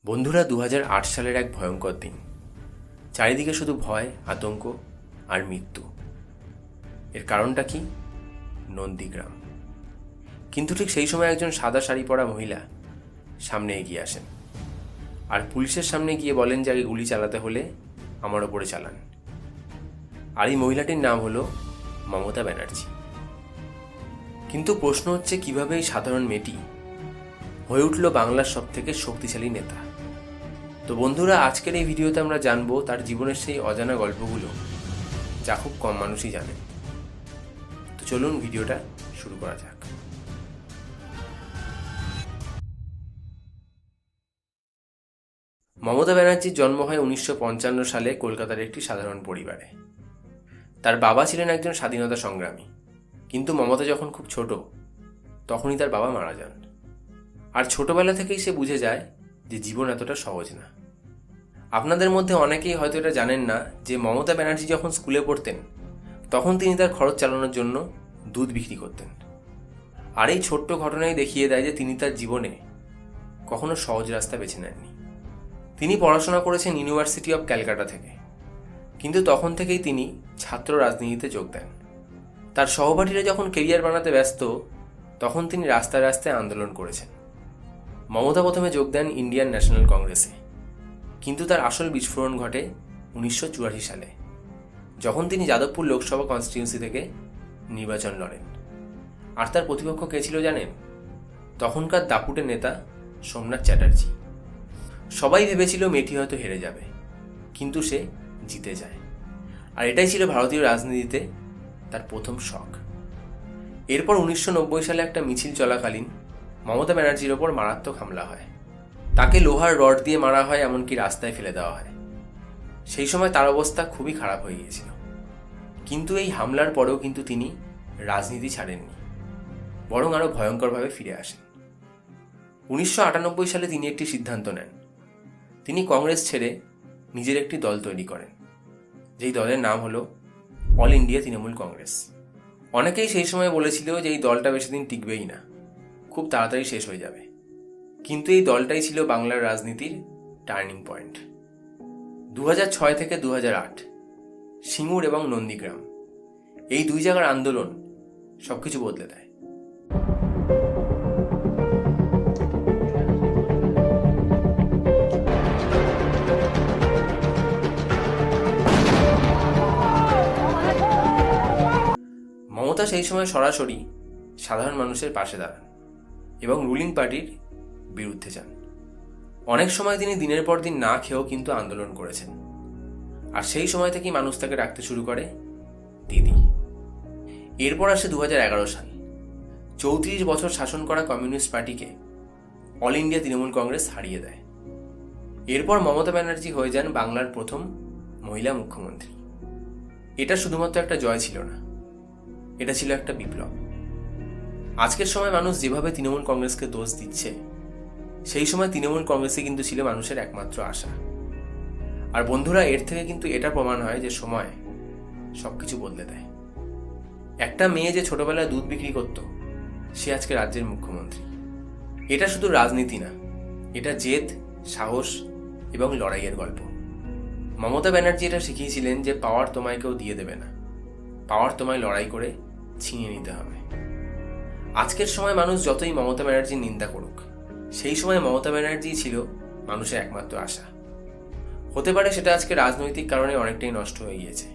বন্ধুরা, 2008 সালের এক ভয়ঙ্কর দিন। চারিদিকে শুধু ভয়, আতঙ্ক আর মৃত্যু। এর কারণটা কি? নন্দীগ্রাম। কিন্তু ঠিক সেই সময় একজন সাদা শাড়ি পরা মহিলা সামনে এগিয়ে আসেন আর পুলিশের সামনে গিয়ে বলেন যে আগে গুলি চালাতে হলে আমার ওপরে চালান। আর এই মহিলাটির নাম হলো মমতা ব্যানার্জি। কিন্তু প্রশ্ন হচ্ছে, কিভাবে এই সাধারণ মেয়েটি হয়ে উঠল বাংলার সবথেকে শক্তিশালী নেতা। তো বন্ধুরা, আজকের এই ভিডিওতে আমরা জানবো তার জীবনের সেই অজানা গল্পগুলো যা খুব কম মানুষই জানে। তো চলুন ভিডিওটা শুরু করা যাক। মমতা ব্যানার্জির জন্ম হয় 1955 সালে কলকাতার একটি সাধারণ পরিবারে। তার বাবা ছিলেন একজন স্বাধীনতা সংগ্রামী, কিন্তু মমতা যখন খুব ছোট তখনই তার বাবা মারা যান। আর ছোটবেলা থেকেই সে বুঝে যায় যে জীবন এতটা সহজ না। আপনাদের মধ্যে অনেকেই হয়তো এটা জানেন না যে মমতা ব্যানার্জি যখন স্কুলে পড়তেন তখন তিনি তার খরচ চালানোর জন্য দুধ বিক্রি করতেন। আর এই ছোট্ট ঘটনাই দেখিয়ে দেয় যে তিনি তার জীবনে কখনো সহজ রাস্তা বেছে নেননি। তিনি পড়াশোনা করেছেন ইউনিভার্সিটি অফ ক্যালকাটা থেকে, কিন্তু তখন থেকেই তিনি ছাত্র রাজনীতিতে যোগ দেন। তার সহপাঠীরা যখন কেরিয়ার বানাতে ব্যস্ত তখন তিনি রাস্তায় রাস্তায় আন্দোলন করেছেন। মমতা প্রথমে যোগ দেন ইন্ডিয়ান ন্যাশনাল কংগ্রেসে, কিন্তু তার আসল বিস্ফোরণ ঘটে 1984 সালে, যখন তিনি যাদবপুর লোকসভা কনস্টিটিউয়েন্সি থেকে নির্বাচন লড়েন। আর তার প্রতিপক্ষ কে ছিল জানেন? তখনকার দাপুটের নেতা সোমনাথ চ্যাটার্জি। সবাই ভেবেছিল মেয়েটি হয়তো হেরে যাবে, কিন্তু সে জিতে যায়। আর এটাই ছিল ভারতীয় রাজনীতিতে তার প্রথম শক। এরপর 1990 সালে একটা মিছিল চলাকালীন মমতা ব্যানার্জির ওপর মারাত্মক হামলা হয়। তাকে লোহার রড দিয়ে মারা হয়, এমনকি রাস্তায় ফেলে দেওয়া হয়। সেই সময় তার অবস্থা খুবই খারাপ হয়ে গিয়েছিল। কিন্তু এই হামলার পরেও কিন্তু তিনি রাজনীতি ছাড়েননি, বরং আরও ভয়ঙ্করভাবে ফিরে আসেন। 1998 সালে তিনি একটি সিদ্ধান্ত নেন। তিনি কংগ্রেস ছেড়ে নিজের একটি দল তৈরি করেন, যেই দলের নাম হলো অল ইন্ডিয়া তৃণমূল কংগ্রেস। অনেকেই সেই সময় বলেছিল যে এই দলটা বেশি দিন টিকবেই না, খুব তাড়াতাড়ি শেষ হয়ে যাবে। কিন্তু এই দলটাই ছিল বাংলার রাজনীতির টার্নিং পয়েন্ট। 2006 থেকে 2008 সিঙ্গুর এবং নন্দীগ্রাম, এই দুই জায়গার আন্দোলন সবকিছু বদলে দেয়। মমতা সেই সময় সরাসরি সাধারণ মানুষের পাশে দাঁড়ান এবং রুলিং পার্টির বিরুদ্ধে যান। অনেক সময় তিনি দিনের পর দিন না খেয়েও কিন্তু আন্দোলন করেছেন। আর সেই সময় থেকেই মানুষ তাকে ডাকতে শুরু করে দিদি। এরপর আসে 2011 সাল। 34 বছর শাসন করা কমিউনিস্ট পার্টিকে অল ইন্ডিয়া তৃণমূল কংগ্রেস হারিয়ে দেয়। এরপর মমতা ব্যানার্জি হয়ে যান বাংলার প্রথম মহিলা মুখ্যমন্ত্রী। এটা শুধুমাত্র একটা জয় ছিল না, এটা ছিল একটা বিপ্লব। আজকের সময় মানুষ যেভাবে তৃণমূল কংগ্রেসকে দোষ দিচ্ছে, সেই সময় তৃণমূল কংগ্রেসই কিন্তু ছিল মানুষের একমাত্র আশা। আর বন্ধুরা, এর থেকে কিন্তু এটা প্রমাণ হয় যে সময় সবকিছু বদলে দেয়। একটা মেয়ে যে ছোটবেলায় দুধ বিক্রি করত, সে আজকে রাজ্যের মুখ্যমন্ত্রী। এটা শুধু রাজনীতি না, এটা জেদ, সাহস এবং লড়াইয়ের গল্প। মমতা ব্যানার্জি এটা শিখিয়েছিলেন যে পাওয়ার তোমায় কেউ দিয়ে দেবে না, পাওয়ার তোমায় লড়াই করে ছিনিয়ে নিতে হবে। আজকের সময় মানুষ যতই মমতা ব্যানার্জির নিন্দা করুক, সেই সময় মমতা ব্যানার্জি ছিল মানুষের একমাত্র আশা। হতে পারে সেটা আজকে রাজনৈতিক কারণে অনেকটাই নষ্ট হয়ে গিয়েছে।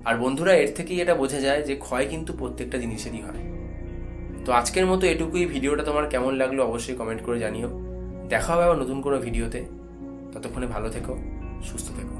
আর বন্ধুরা, এর থেকেই এটা বোঝা যায় যে ক্ষয় কিন্তু প্রত্যেকটা জিনিসেরই হয়। তো আজকের মতো এটুকুই। ভিডিওটা তোমার কেমন লাগলো অবশ্যই কমেন্ট করে জানিও। দেখা হবে আবার নতুন কোনো ভিডিওতে। ততক্ষণে ভালো থেকো, সুস্থ থেকো।